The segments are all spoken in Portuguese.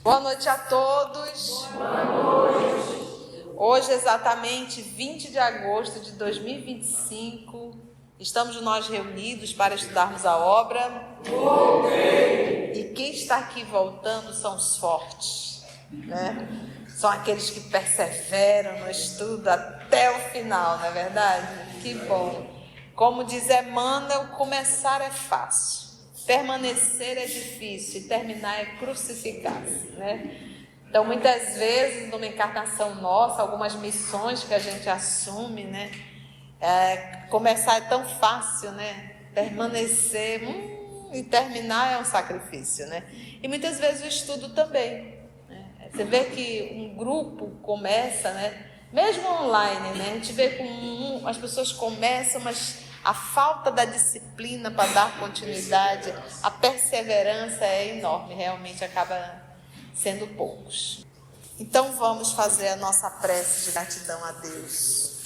Boa noite a todos. Boa noite. Hoje, exatamente 20 de agosto de 2025, estamos nós reunidos para estudarmos a obra. E quem está aqui voltando são os fortes, né? São aqueles que perseveram no estudo até o final, não é verdade? Que bom. Como diz Emmanuel, começar é fácil. Permanecer é difícil e terminar é crucificar-se, né? Então, muitas vezes, numa encarnação nossa, algumas missões que a gente assume, né? Começar é tão fácil, né? Permanecer e terminar é um sacrifício, né? E muitas vezes o estudo também, né? Você vê que um grupo começa, né? Mesmo online, né? A gente vê como as pessoas começam, mas a falta da disciplina para dar continuidade, a perseverança é enorme, realmente acaba sendo poucos. Então vamos fazer a nossa prece de gratidão a Deus.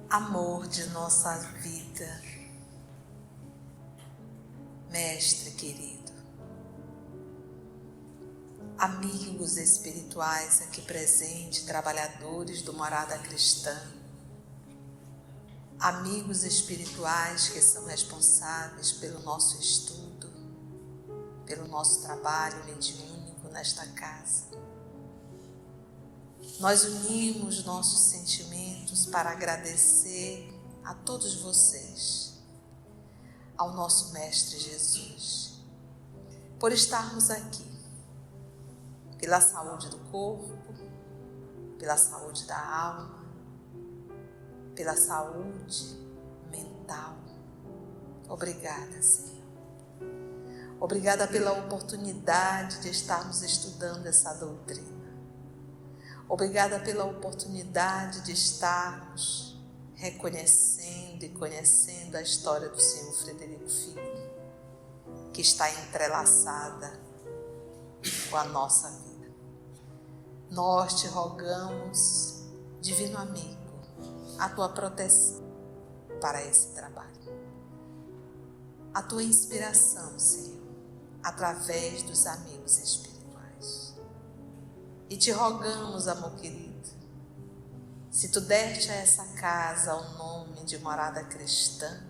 Amor de nossa vida, Mestre querido, amigos espirituais aqui presentes, trabalhadores do Morada Cristã, amigos espirituais que são responsáveis pelo nosso estudo, pelo nosso trabalho mediúnico nesta casa. Nós unimos nossos sentimentos para agradecer a todos vocês, ao nosso Mestre Jesus, por estarmos aqui, pela saúde do corpo, pela saúde da alma, pela saúde mental. Obrigada, Senhor. Obrigada pela oportunidade de estarmos estudando essa doutrina. Obrigada pela oportunidade de estarmos reconhecendo e conhecendo a história do Senhor Frederico Figues, que está entrelaçada com a nossa vida. Nós te rogamos, Divino Amigo, a tua proteção para esse trabalho. A tua inspiração, Senhor, através dos amigos espirituais. E te rogamos, amor querido, se tu deste a essa casa o nome de Morada Cristã,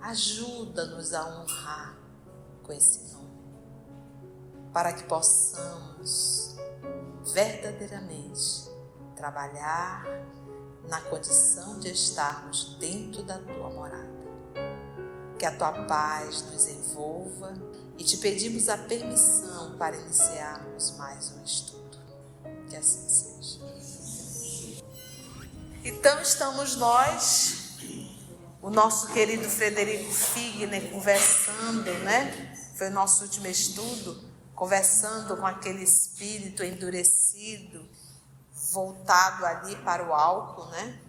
ajuda-nos a honrar com esse nome, para que possamos verdadeiramente trabalhar na condição de estarmos dentro da tua morada. Que a tua paz nos envolva e te pedimos a permissão para iniciarmos mais um estudo. Que assim seja. Então estamos nós, o nosso querido Frederico Figues, né, conversando, né? Foi o nosso último estudo, conversando com aquele espírito endurecido, voltado ali para o álcool, né?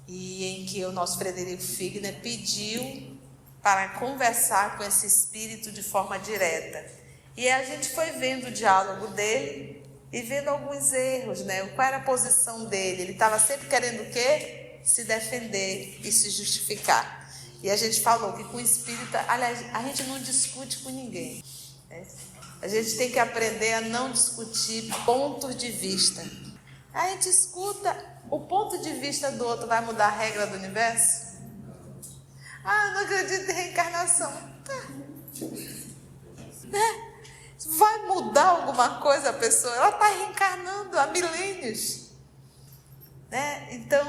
E em que o nosso Frederico Figues, né, pediu para conversar com esse espírito de forma direta. E a gente foi vendo o diálogo dele e vendo alguns erros, né? Qual era a posição dele? Ele estava sempre querendo o quê? Se defender e se justificar. E a gente falou que com o espírito, aliás, a gente não discute com ninguém. A gente tem que aprender a não discutir pontos de vista. A gente escuta, o ponto de vista do outro vai mudar a regra do universo? Ah, não acredito em reencarnação. Tá. Né? Vai mudar alguma coisa a pessoa? Ela está reencarnando há milênios. Né? Então,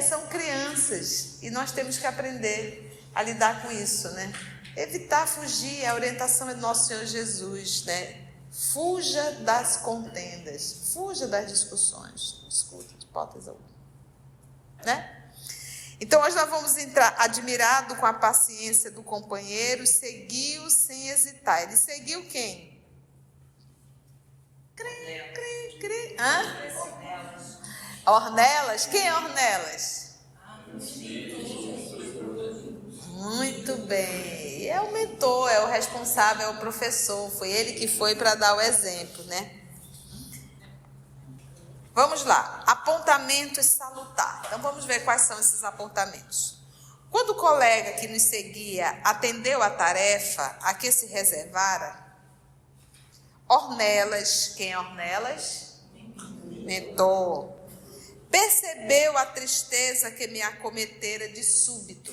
são crianças e nós temos que aprender a lidar com isso, né? Evitar fugir, a orientação é do nosso Senhor Jesus, né? Fuja das contendas, fuja das discussões, não escuta de hipótese alguma, né? Então hoje nós vamos entrar, admirado com a paciência do companheiro, seguiu sem hesitar. Ele seguiu quem? Ornelas? Quem é Ornelas? Muito bem. É o mentor, é o responsável, é o professor. Foi ele que foi para dar o exemplo, né? Vamos lá. Apontamentos salutar. Então vamos ver quais são esses apontamentos. Quando o colega que nos seguia atendeu a tarefa a que se reservara, Ornelas, quem é Ornelas? Mentor. Percebeu a tristeza que me acometera de súbito.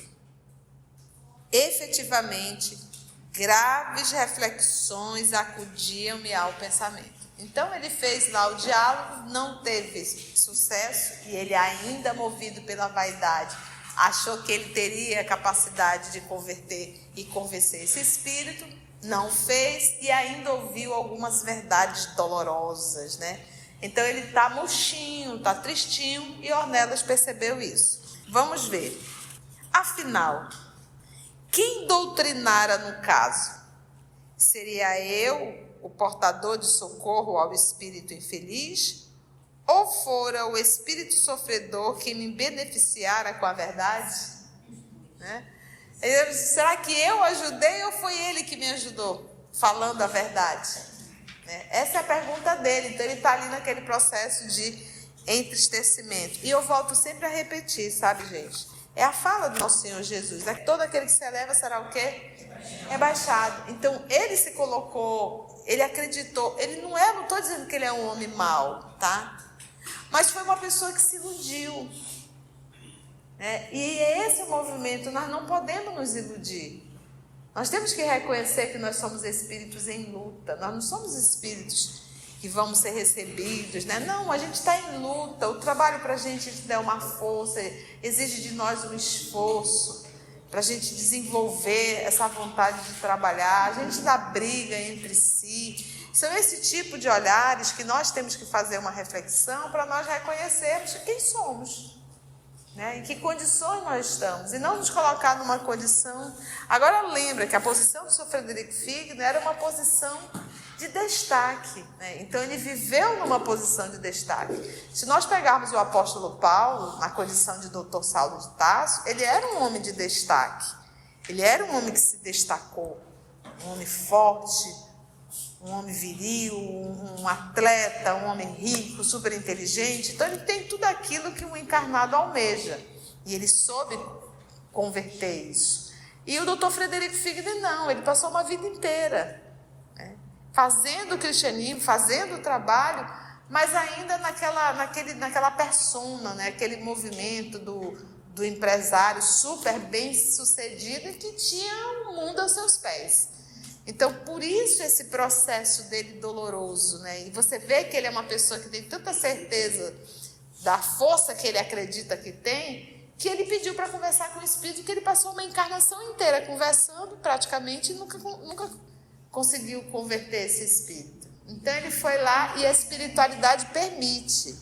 Efetivamente, graves reflexões acudiam-me ao pensamento. Então ele fez lá o diálogo, não teve sucesso, e ele, ainda movido pela vaidade, achou que ele teria capacidade de converter e convencer esse espírito, não fez, e ainda ouviu algumas verdades dolorosas, né? Então ele está murchinho, está tristinho, e Ornelas percebeu isso. Vamos ver. Afinal, quem doutrinara no caso? Seria eu, o portador de socorro ao espírito infeliz? Ou fora o espírito sofredor que me beneficiara com a verdade? Né? Será que eu ajudei ou foi ele que me ajudou, falando a verdade? Essa é a pergunta dele. Então ele está ali naquele processo de entristecimento. E eu volto sempre a repetir, sabe, gente? É a fala do nosso Senhor Jesus. É que todo aquele que se eleva será o quê? Rebaixado. Então ele se colocou, ele acreditou. Ele não estou dizendo que ele é um homem mau, tá? Mas foi uma pessoa que se iludiu. E esse movimento, nós não podemos nos iludir. Nós temos que reconhecer que nós somos espíritos em luta. Nós não somos espíritos que vamos ser recebidos, né? Não, a gente está em luta. O trabalho para a gente der uma força, exige de nós um esforço para a gente desenvolver essa vontade de trabalhar. A gente dá briga entre si. São esse tipo de olhares que nós temos que fazer uma reflexão para nós reconhecermos quem somos. Em que condições nós estamos, e não nos colocar numa condição. Agora lembra que a posição do Sr. Frederico Figner era uma posição de destaque, Então ele viveu numa posição de destaque. Se nós pegarmos o apóstolo Paulo na condição de doutor Saulo de Tarso, ele era um homem de destaque, ele era um homem que se destacou, um homem forte, um homem viril, um atleta, um homem rico, super inteligente. Então ele tem tudo aquilo que um encarnado almeja. E ele soube converter isso. E o doutor Frederico Figner não, ele passou uma vida inteira fazendo o cristianismo, fazendo o trabalho, mas ainda naquela persona, aquele movimento do empresário super bem sucedido e que tinha o mundo aos seus pés. Então, por isso esse processo dele doloroso, E você vê que ele é uma pessoa que tem tanta certeza da força que ele acredita que tem, que ele pediu para conversar com o Espírito, que ele passou uma encarnação inteira conversando praticamente e nunca conseguiu converter esse Espírito. Então, ele foi lá e a espiritualidade permite.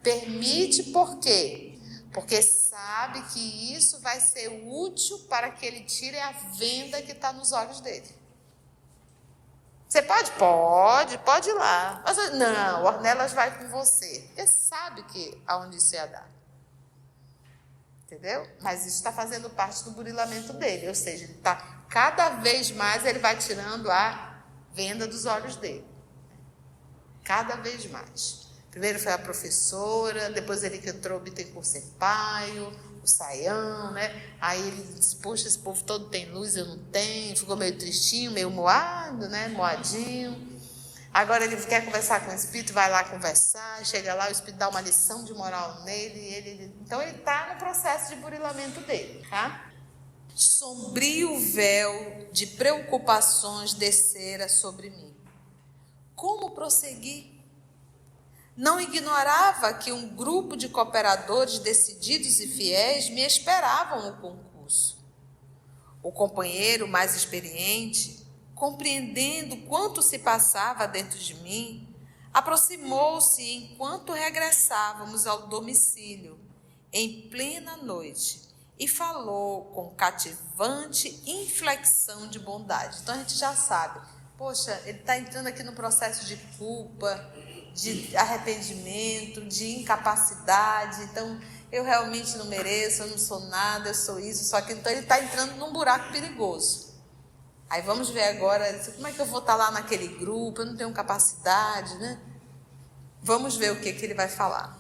Permite por quê? Porque sabe que isso vai ser útil para que ele tire a venda que está nos olhos dele. Você pode? Pode ir lá. Mas não, Ornelas vai com você. Porque sabe que aonde isso ia dar. Entendeu? Mas isso está fazendo parte do burilamento dele. Ou seja, ele está, cada vez mais ele vai tirando a venda dos olhos dele. Cada vez mais. Primeiro foi a professora, depois ele que entrou o Bittencourt Sampaio, o Saião, Aí ele disse, poxa, esse povo todo tem luz, eu não tenho. Ficou meio tristinho, meio moado, moadinho. Agora ele quer conversar com o Espírito, vai lá conversar, chega lá, o Espírito dá uma lição de moral nele. Então ele está no processo de burilamento dele, tá? Sombrio véu de preocupações descera sobre mim. Como prosseguir? Não ignorava que um grupo de cooperadores decididos e fiéis me esperavam no concurso. O companheiro mais experiente, compreendendo quanto se passava dentro de mim, aproximou-se enquanto regressávamos ao domicílio, em plena noite, e falou com cativante inflexão de bondade. Então a gente já sabe, poxa, ele está entrando aqui no processo de culpa, de arrependimento, de incapacidade. Então, eu realmente não mereço, eu não sou nada, eu sou isso, só que então ele está entrando num buraco perigoso. Aí vamos ver agora, como é que eu vou estar lá naquele grupo, eu não tenho capacidade, Vamos ver o que ele vai falar.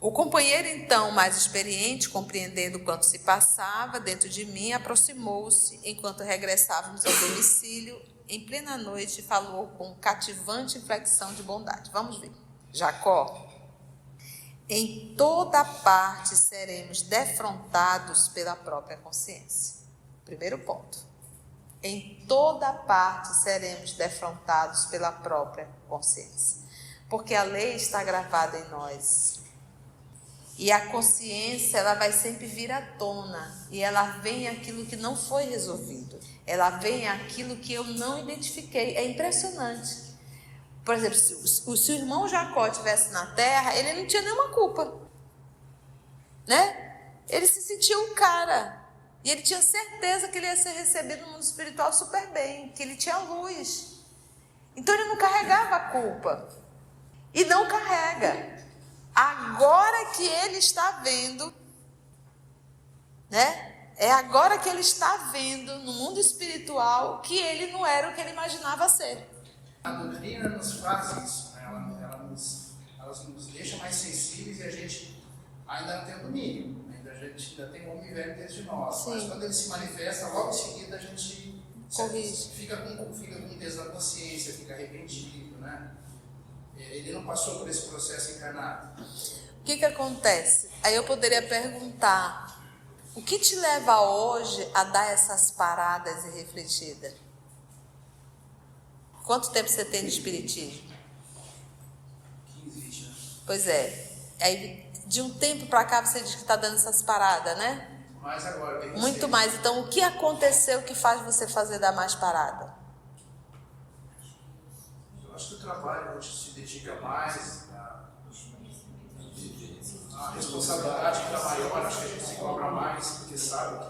O companheiro, então, mais experiente, compreendendo quanto se passava dentro de mim, aproximou-se enquanto regressávamos ao domicílio em plena noite e falou com cativante inflexão de bondade. Vamos ver. Jacó, em toda parte seremos defrontados pela própria consciência. Primeiro ponto. Em toda parte seremos defrontados pela própria consciência. Porque a lei está gravada em nós. E a consciência, ela vai sempre vir à tona. E ela vem aquilo que não foi resolvido. Ela vem aquilo que eu não identifiquei. É impressionante. Por exemplo, se o irmão Jacó estivesse na terra, ele não tinha nenhuma culpa. Né? Ele se sentia um cara. E ele tinha certeza que ele ia ser recebido no mundo espiritual super bem. Que ele tinha luz. Então ele não carregava a culpa. E não carrega. Agora que ele está vendo, né? É agora que ele está vendo no mundo espiritual que ele não era o que ele imaginava ser. A doutrina nos faz isso, né? Ela nos deixa mais sensíveis e a gente ainda não tem o domínio, a gente ainda tem o homem velho dentro de nós. Sim. Mas quando ele se manifesta, logo em seguida a gente fica com peso na consciência, fica arrependido, né? Ele não passou por esse processo encarnado. O que acontece? Aí eu poderia perguntar, o que te leva hoje a dar essas paradas irrefletidas? Quanto tempo você tem de espiritismo? 15, 20 anos. Pois é. Aí, de um tempo para cá você diz que está dando essas paradas, né? Mais agora. Bem muito cedo. mais. Então, o que aconteceu que faz você dar mais parada? Eu acho que o trabalho a gente se dedica mais, a responsabilidade que está maior, acho que a gente se cobra mais, porque sabe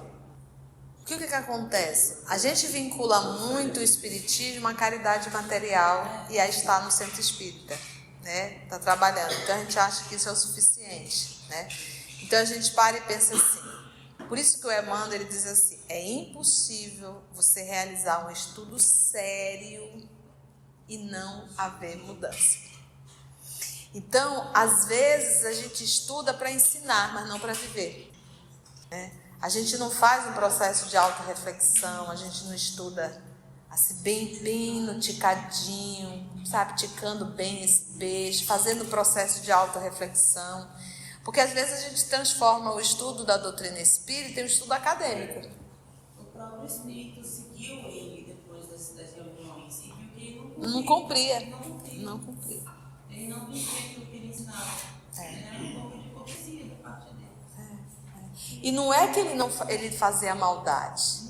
que... O que acontece? A gente vincula muito o espiritismo à caridade material e a estar no centro espírita, né? Está trabalhando. Então a gente acha que isso é o suficiente, né? Então a gente para e pensa assim. Por isso que o Emmanuel ele diz assim: é impossível você realizar um estudo sério e não haver mudança. Então, às vezes a gente estuda para ensinar, mas não para viver, né? A gente não faz um processo de autorreflexão, a gente não estuda assim bem no ticadinho, sabe, ticando bem esse beijo, fazendo o processo de autorreflexão. Porque às vezes a gente transforma o estudo da doutrina espírita em um estudo acadêmico. O próprio espírito seguiu ele depois das reuniões e viu que ele não cumpria. Não cumpria aquilo que ele ensinava. Era um pouco de hipocrisia da parte dele. E não é que ele fazia maldade.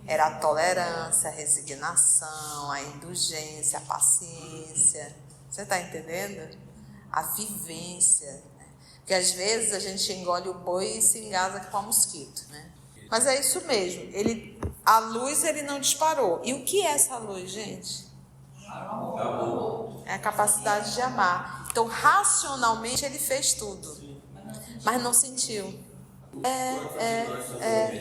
Era a tolerância, a resignação, a indulgência, a paciência. Você está entendendo? A vivência. Né? Porque às vezes a gente engole o boi e se engasga com a mosquito. Né? Mas é isso mesmo. A luz ele não disparou. E o que é essa luz, gente? É a capacidade de amar. Então, racionalmente ele fez tudo. Mas não sentiu.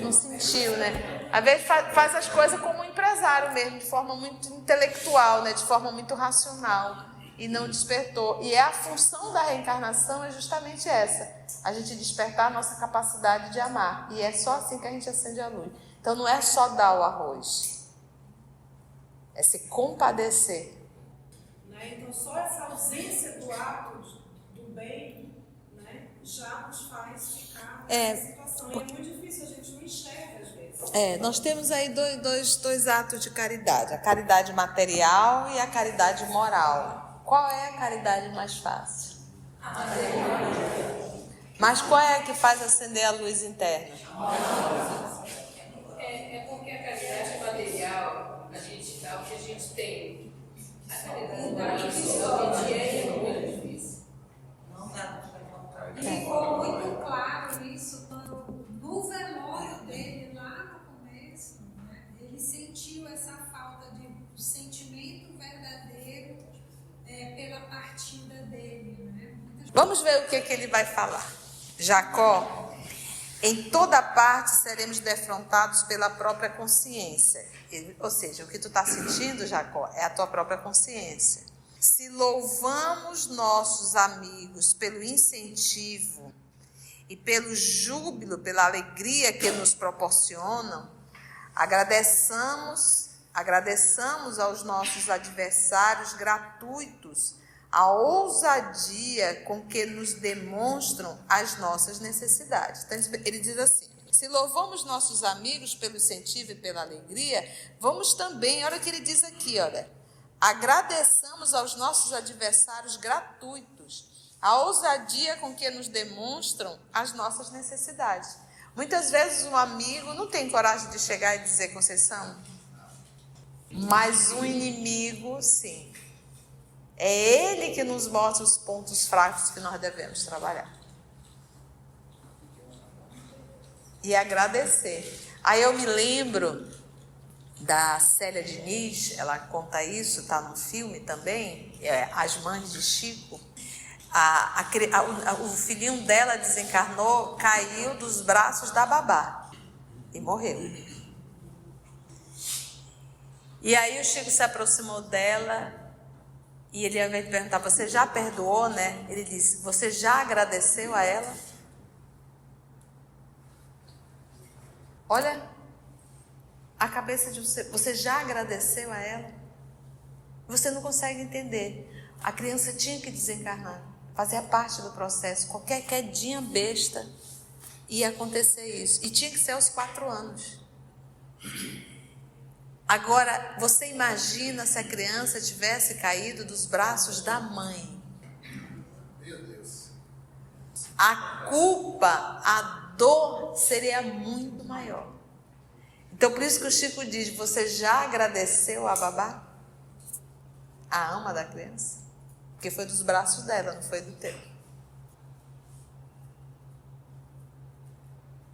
Não sentiu, né? Às vezes faz as coisas como um empresário mesmo, de forma muito intelectual, né? De forma muito racional, e não despertou. E a função da reencarnação é justamente essa: a gente despertar a nossa capacidade de amar. E é só assim que a gente acende a luz. Então não é só dar o arroz, é se compadecer. Então só essa ausência do ato do bem, né, já nos faz ficar nessa situação. E é muito difícil, a gente não enxerga às vezes. Nós temos aí dois atos de caridade: a caridade material e a caridade moral. Qual é a caridade mais fácil? A material. Mas qual é a que faz acender a luz interna? É porque a caridade material, a gente dá o que a gente tem. A caridade moral, realmente é muito difícil. Não dá para encontrar. Ficou muito claro isso no velório dele lá no começo, né? Ele sentiu essa falta de sentimento verdadeiro pela partida dele, né? Vamos ver o que ele vai falar. Jacó, em toda parte seremos defrontados pela própria consciência. Ou seja, o que tu está sentindo, Jacó, é a tua própria consciência. Se louvamos nossos amigos pelo incentivo e pelo júbilo, pela alegria que nos proporcionam, agradeçamos aos nossos adversários gratuitos a ousadia com que nos demonstram as nossas necessidades. Então, ele diz assim: se louvamos nossos amigos pelo incentivo e pela alegria, vamos também, olha o que ele diz aqui, olha, agradeçamos aos nossos adversários gratuitos a ousadia com que nos demonstram as nossas necessidades. Muitas vezes um amigo não tem coragem de chegar e dizer: Conceição, mas um inimigo, sim. É ele que nos mostra os pontos fracos que nós devemos trabalhar. E agradecer. Aí eu me lembro da Célia Diniz, ela conta isso, está no filme também, As Mães de Chico. O filhinho dela desencarnou, caiu dos braços da babá e morreu. E aí o Chico se aproximou dela e ele, ao invés de perguntar: você já perdoou, né? Ele disse: você já agradeceu a ela? Olha a cabeça de você já agradeceu a ela? Você não consegue entender. A criança tinha que desencarnar, fazia parte do processo. Qualquer quedinha besta ia acontecer isso. E tinha que ser aos 4 anos. Agora, você imagina se a criança tivesse caído dos braços da mãe. Meu Deus. A culpa, a dor seria muito maior. Então, por isso que o Chico diz: você já agradeceu a babá? A ama da criança? Porque foi dos braços dela, não foi do teu.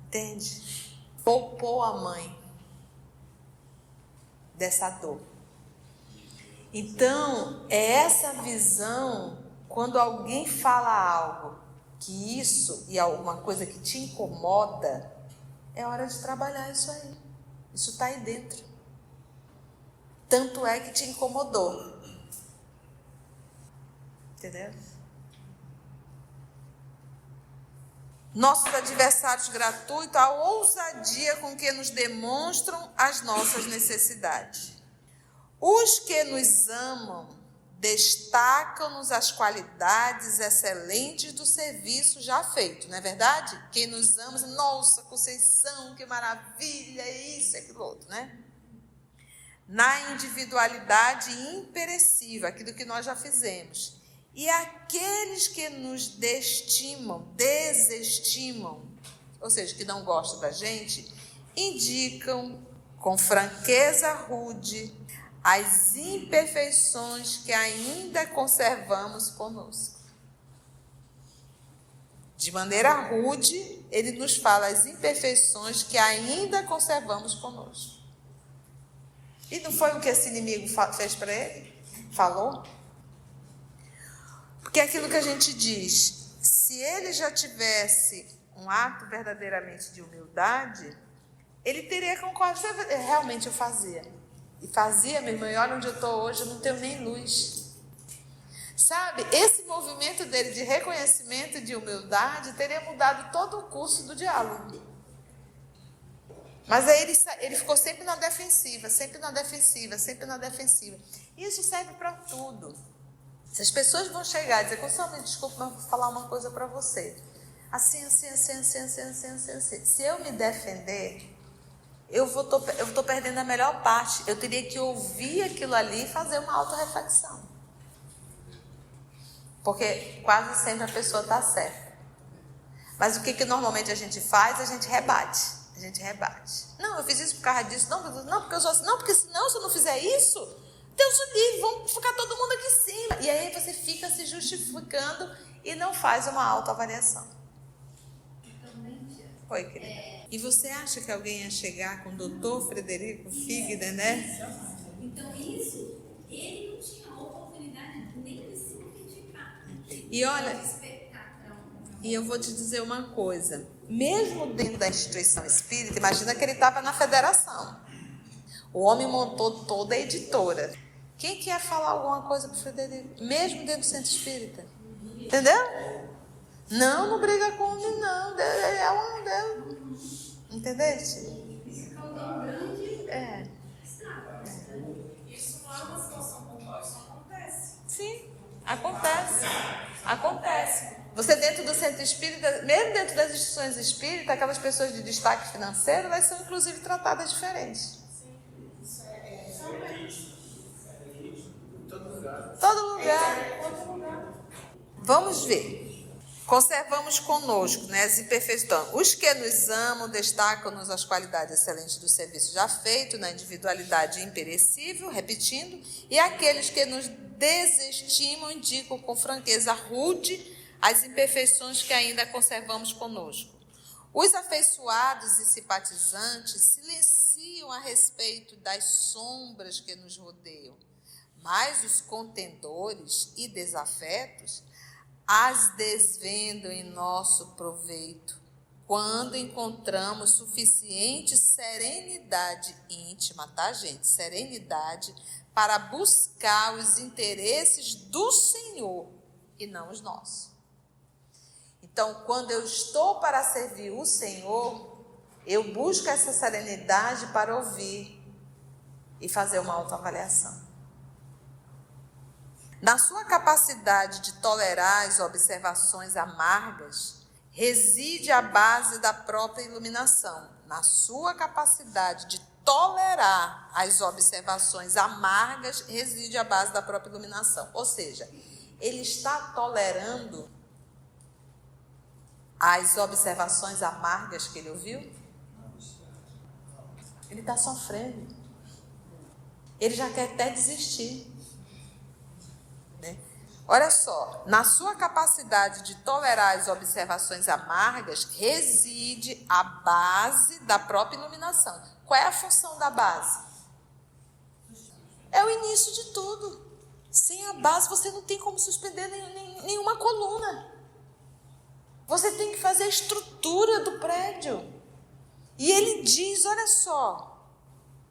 Entende? Poupou a mãe dessa dor. Então, é essa visão, quando alguém fala algo que isso e alguma coisa que te incomoda, é hora de trabalhar isso aí. Isso está aí dentro. Tanto é que te incomodou. Entendeu? Nossos adversários gratuitos, a ousadia com que nos demonstram as nossas necessidades. Os que nos amam destacam-nos as qualidades excelentes do serviço já feito, não é verdade? Quem nos ama, nossa, Conceição, que maravilha, isso, aquilo outro, né? Na individualidade imperecível, aquilo que nós já fizemos. E aqueles que nos desestimam, ou seja, que não gostam da gente, indicam com franqueza rude as imperfeições que ainda conservamos conosco. De maneira rude, ele nos fala as imperfeições que ainda conservamos conosco. E não foi o que esse inimigo fez para ele? Falou? Porque é aquilo que a gente diz, se ele já tivesse um ato verdadeiramente de humildade, ele teria concordado. Realmente eu fazia. E fazia, meu irmão, e olha onde eu estou hoje, eu não tenho nem luz. Sabe, esse movimento dele de reconhecimento e de humildade teria mudado todo o curso do diálogo. Mas aí ele ficou sempre na defensiva, sempre na defensiva, sempre na defensiva. Isso serve para tudo. Se as pessoas vão chegar e dizer: Conceição, me desculpa, mas vou falar uma coisa para você. Assim. Se eu me defender, eu tô perdendo a melhor parte. Eu teria que ouvir aquilo ali e fazer uma autorreflexão. Porque quase sempre a pessoa está certa. Mas o que normalmente a gente faz? A gente rebate. Não, eu fiz isso por causa disso. Não, porque eu sou assim. Não, porque senão, se eu não fizer isso, Deus o livre, vamos ficar todo mundo aqui em cima. E aí você fica se justificando e não faz uma autoavaliação. Oi, querida. E você acha que alguém ia chegar com o doutor Frederico Figner, né? Então isso, ele não tinha a oportunidade nem de se criticar. E olha, e eu vou te dizer uma coisa. Mesmo dentro da instituição espírita, imagina que ele estava na federação. O homem montou toda a editora. Quem quer falar alguma coisa para o Frederico? Mesmo dentro do centro espírita. Entendeu? Não briga com homem, não. É um Deus. Entendeste? É. Isso não é uma situação pontual, isso acontece. Sim, acontece. Você dentro do centro espírita, mesmo dentro das instituições espíritas, aquelas pessoas de destaque financeiro, elas são inclusive tratadas diferentes. Todo lugar. Vamos ver. Conservamos conosco, né, as imperfeições. Os que nos amam destacam-nos as qualidades excelentes do serviço já feito, na individualidade imperecível, repetindo, e aqueles que nos desestimam indicam com franqueza rude as imperfeições que ainda conservamos conosco. Os afeiçoados e simpatizantes silenciam a respeito das sombras que nos rodeiam, mas os contendores e desafetos as desvendam em nosso proveito, quando encontramos suficiente serenidade íntima, tá, gente? Serenidade para buscar os interesses do Senhor e não os nossos. Então, quando eu estou para servir o Senhor, eu busco essa serenidade para ouvir e fazer uma autoavaliação. Na sua capacidade de tolerar as observações amargas, reside a base da própria iluminação. Na sua capacidade de tolerar as observações amargas, reside a base da própria iluminação. Ou seja, ele está tolerando as observações amargas que ele ouviu? Ele está sofrendo. Ele já quer até desistir. Olha só, na sua capacidade de tolerar as observações amargas, reside a base da própria iluminação. Qual é a função da base? É o início de tudo. Sem a base, você não tem como suspender nenhuma coluna. Você tem que fazer a estrutura do prédio. E ele diz, olha só,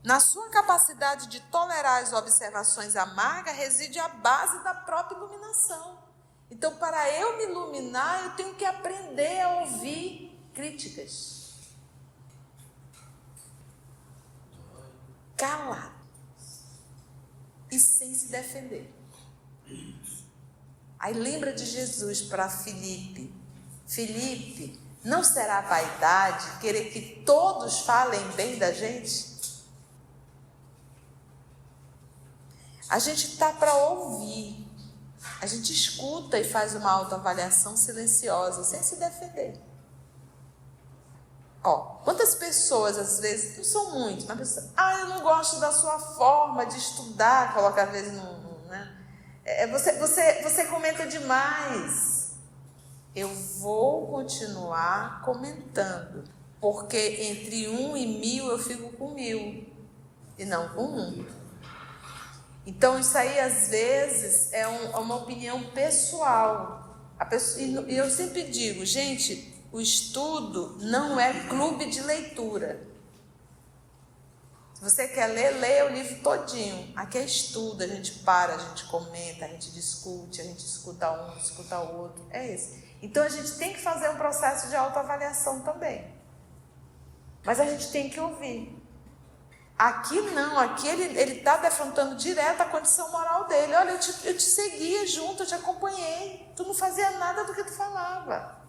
na sua capacidade de tolerar as observações amargas, reside a base da própria iluminação. Então, para eu me iluminar, eu tenho que aprender a ouvir críticas. Calado. E sem se defender. Aí lembra de Jesus para Filipe. Filipe, não será vaidade querer que todos falem bem da gente? A gente está para ouvir, a gente escuta e faz uma autoavaliação silenciosa, sem se defender. Quantas pessoas, às vezes, não são muitas, mas pensam, eu não gosto da sua forma de estudar, coloca às vezes você comenta demais. Eu vou continuar comentando, porque entre 1 e 1000 eu fico com 1000, e não com 1. Então, isso aí, às vezes, é uma opinião pessoal. E eu sempre digo, gente, o estudo não é clube de leitura. Se você quer ler, leia o livro todinho. Aqui é estudo, a gente para, a gente comenta, a gente discute, a gente escuta um, escuta o outro. É isso. Então, a gente tem que fazer um processo de autoavaliação também. Mas a gente tem que ouvir. Aqui não, aqui ele está defrontando direto a condição moral dele. Olha, eu te seguia junto, eu te acompanhei. Tu não fazia nada do que tu falava.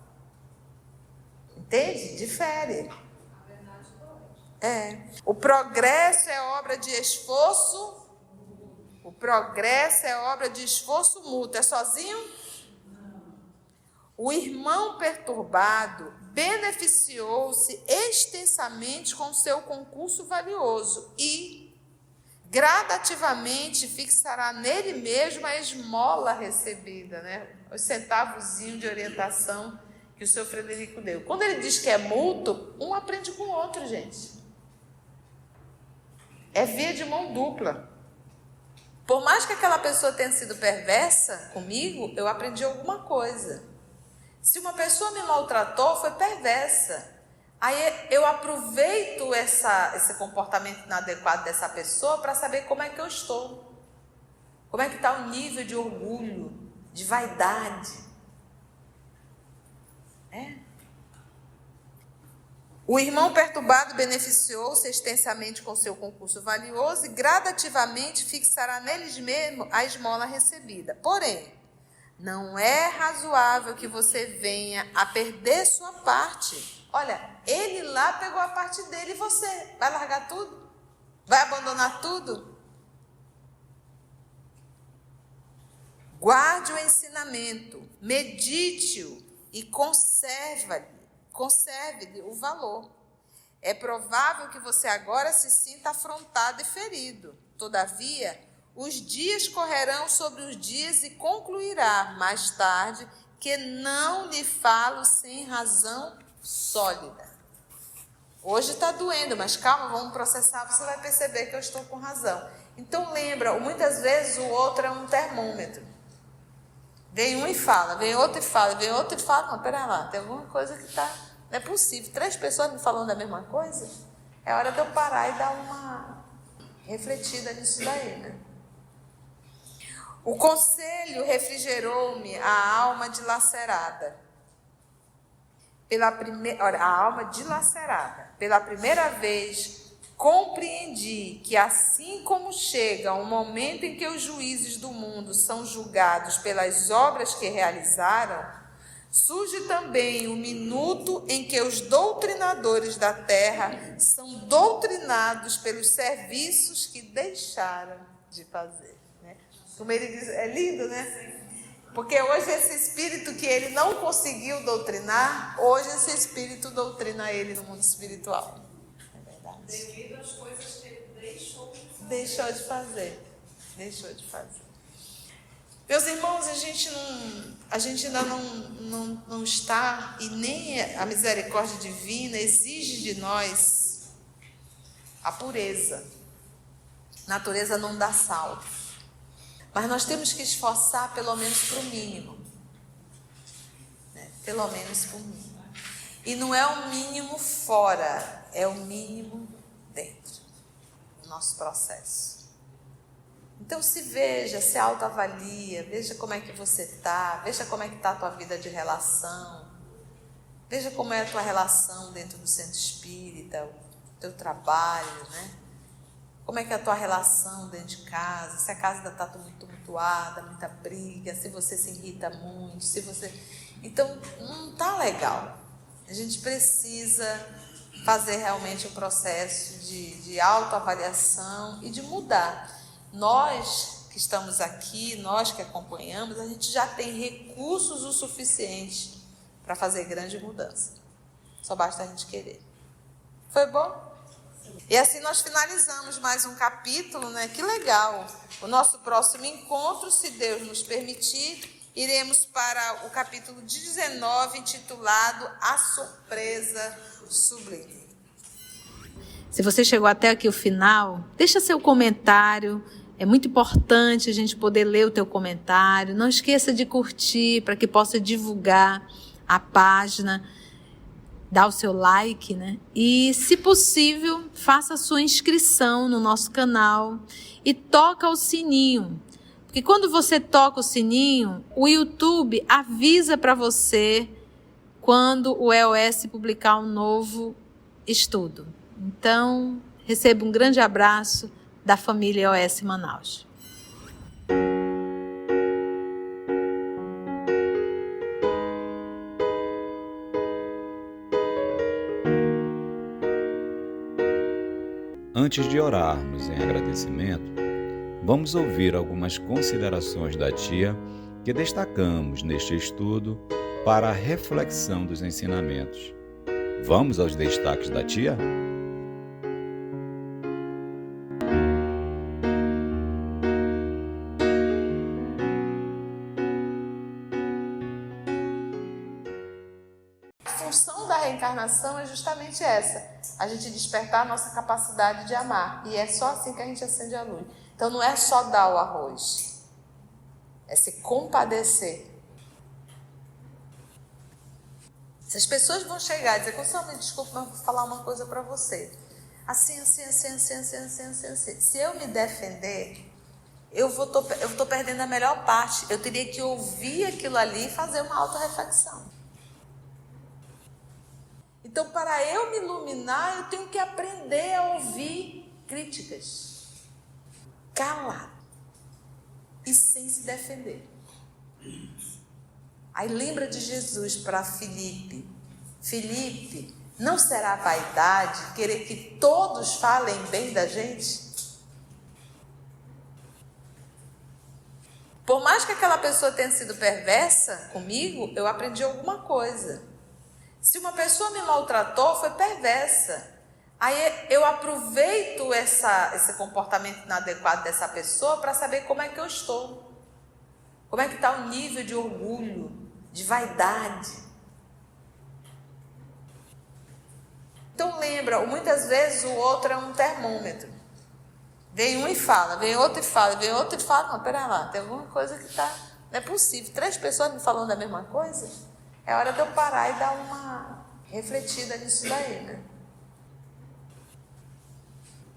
Entende? Difere. O progresso é obra de esforço. O progresso é obra de esforço mútuo. É sozinho? O irmão perturbado beneficiou-se extensamente com seu concurso valioso e gradativamente fixará nele mesmo a esmola recebida, né? Os centavozinhos de orientação que o seu Frederico deu. Quando ele diz que é mútuo, um aprende com o outro, gente. É via de mão dupla. Por mais que aquela pessoa tenha sido perversa comigo, eu aprendi alguma coisa. Se uma pessoa me maltratou, foi perversa. Aí eu aproveito esse comportamento inadequado dessa pessoa para saber como é que eu estou. Como é que está o nível de orgulho, de vaidade? O irmão perturbado beneficiou-se extensamente com seu concurso valioso e gradativamente fixará neles mesmo a esmola recebida. Porém, não é razoável que você venha a perder sua parte. Olha, ele lá pegou a parte dele e você vai largar tudo? Vai abandonar tudo? Guarde o ensinamento, medite-o e conserve-lhe o valor. É provável que você agora se sinta afrontado e ferido. Todavia, os dias correrão sobre os dias e concluirá mais tarde que não lhe falo sem razão sólida. Hoje está doendo, mas calma, vamos processar, você vai perceber que eu estou com razão. Então lembra, muitas vezes o outro é um termômetro. Vem um e fala, vem outro e fala, vem outro e fala. Não, pera lá, tem alguma coisa que está... Não é possível. 3 pessoas me falando da mesma coisa? É hora de eu parar e dar uma refletida nisso daí, né? O conselho refrigerou-me a alma dilacerada. A alma dilacerada. Pela primeira vez, compreendi que assim como chega um momento em que os juízes do mundo são julgados pelas obras que realizaram, surge também o minuto em que os doutrinadores da terra são doutrinados pelos serviços que deixaram de fazer. Né? Como ele diz, é lindo, né? Porque hoje esse espírito que ele não conseguiu doutrinar, hoje esse espírito doutrina ele no mundo espiritual. Devido às coisas que ele deixou de fazer. Deixou de fazer. Meus irmãos, a gente ainda não está, e nem a misericórdia divina exige de nós a pureza. A natureza não dá salto. Mas nós temos que esforçar pelo menos para o mínimo. Né? Pelo menos para o mínimo. E não é o mínimo fora, é o mínimo dentro do nosso processo. Então se veja, se autoavalia, veja como é que você está, veja como é que está a tua vida de relação, veja como é a tua relação dentro do centro espírita, o teu trabalho, né? Como é que é a tua relação dentro de casa, se a casa ainda está muito tumultuada, muita briga, se você se irrita muito, se você... Então não está legal. A gente precisa fazer realmente um processo de autoavaliação e de mudar. Nós que estamos aqui, nós que acompanhamos, a gente já tem recursos o suficiente para fazer grande mudança. Só basta a gente querer. Foi bom? E assim nós finalizamos mais um capítulo, né? Que legal! O nosso próximo encontro, se Deus nos permitir, iremos para o capítulo 19, intitulado A Surpresa Sublime. Se você chegou até aqui o final, deixa seu comentário. É muito importante a gente poder ler o teu comentário. Não esqueça de curtir para que possa divulgar a página. Dá o seu like, né? E, se possível, faça a sua inscrição no nosso canal e toca o sininho. Porque quando você toca o sininho, o YouTube avisa para você quando o EOS publicar um novo estudo. Então, receba um grande abraço da família EOS Manaus. Antes de orarmos em agradecimento, vamos ouvir algumas considerações da tia que destacamos neste estudo para a reflexão dos ensinamentos. Vamos aos destaques da tia? A reencarnação é justamente essa, a gente despertar a nossa capacidade de amar, e é só assim que a gente acende a luz. Então não é só dar o arroz, é se compadecer. Se as pessoas vão chegar e dizer, Consuelo, me desculpe, mas vou falar uma coisa para você, assim, se eu me defender, eu tô perdendo a melhor parte. Eu teria que ouvir aquilo ali e fazer uma autorreflexão. Então, para eu me iluminar, eu tenho que aprender a ouvir críticas. Calado. E sem se defender. Aí lembra de Jesus para Filipe. Filipe, não será vaidade querer que todos falem bem da gente? Por mais que aquela pessoa tenha sido perversa comigo, eu aprendi alguma coisa. Se uma pessoa me maltratou, foi perversa. Aí eu aproveito esse comportamento inadequado dessa pessoa para saber como é que eu estou. Como é que está o nível de orgulho, de vaidade. Então lembra, muitas vezes o outro é um termômetro. Vem um e fala, vem outro e fala, vem outro e fala. Não, pera lá, tem alguma coisa que está... Não é possível. 3 pessoas me falando da mesma coisa? É hora de eu parar e dar uma refletida nisso daí, né?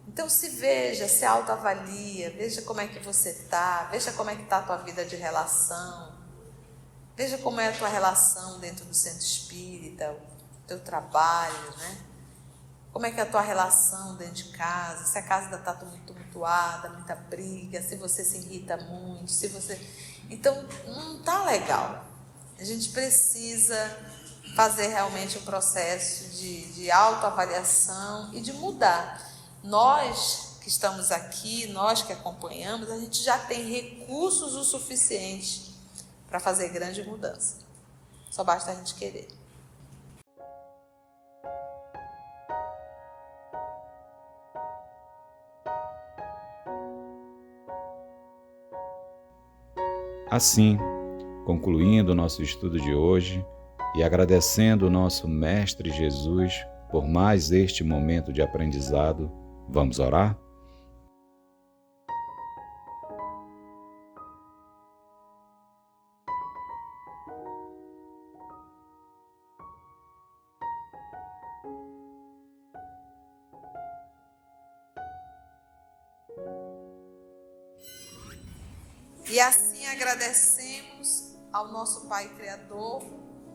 Então se veja, se autoavalia, veja como é que você está, veja como é que está a tua vida de relação, veja como é a tua relação dentro do centro espírita, o teu trabalho, né? Como é que é a tua relação dentro de casa, se a casa ainda está muito tumultuada, muita briga, se você se irrita muito, se você... Então, não está legal. A gente precisa fazer realmente um processo de autoavaliação e de mudar. Nós que estamos aqui, nós que acompanhamos, a gente já tem recursos o suficiente para fazer grande mudança. Só basta a gente querer. Assim, concluindo o nosso estudo de hoje e agradecendo o nosso Mestre Jesus por mais este momento de aprendizado, vamos orar? E assim agradecemos ao nosso Pai Criador,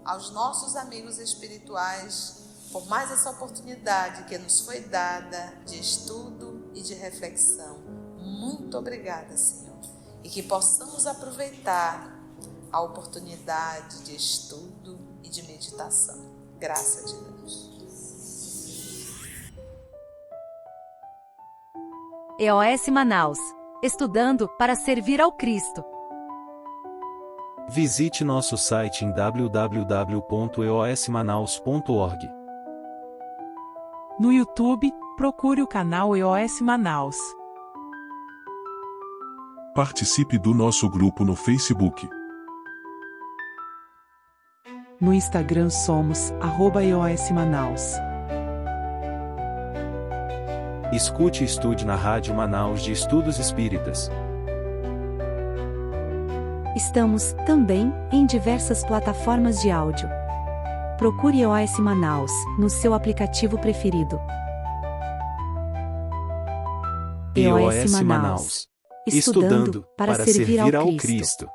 aos nossos amigos espirituais, por mais essa oportunidade que nos foi dada de estudo e de reflexão. Muito obrigada, Senhor. E que possamos aproveitar a oportunidade de estudo e de meditação. Graça de Deus. EOS Manaus. Estudando para servir ao Cristo. Visite nosso site em www.eosmanaus.org. No YouTube, procure o canal EOS Manaus. Participe do nosso grupo no Facebook. No Instagram somos @EOS Manaus. Escute e estude na Rádio Manaus de Estudos Espíritas. Estamos, também, em diversas plataformas de áudio. Procure EOS Manaus, no seu aplicativo preferido. EOS Manaus. Estudando para servir ao Cristo.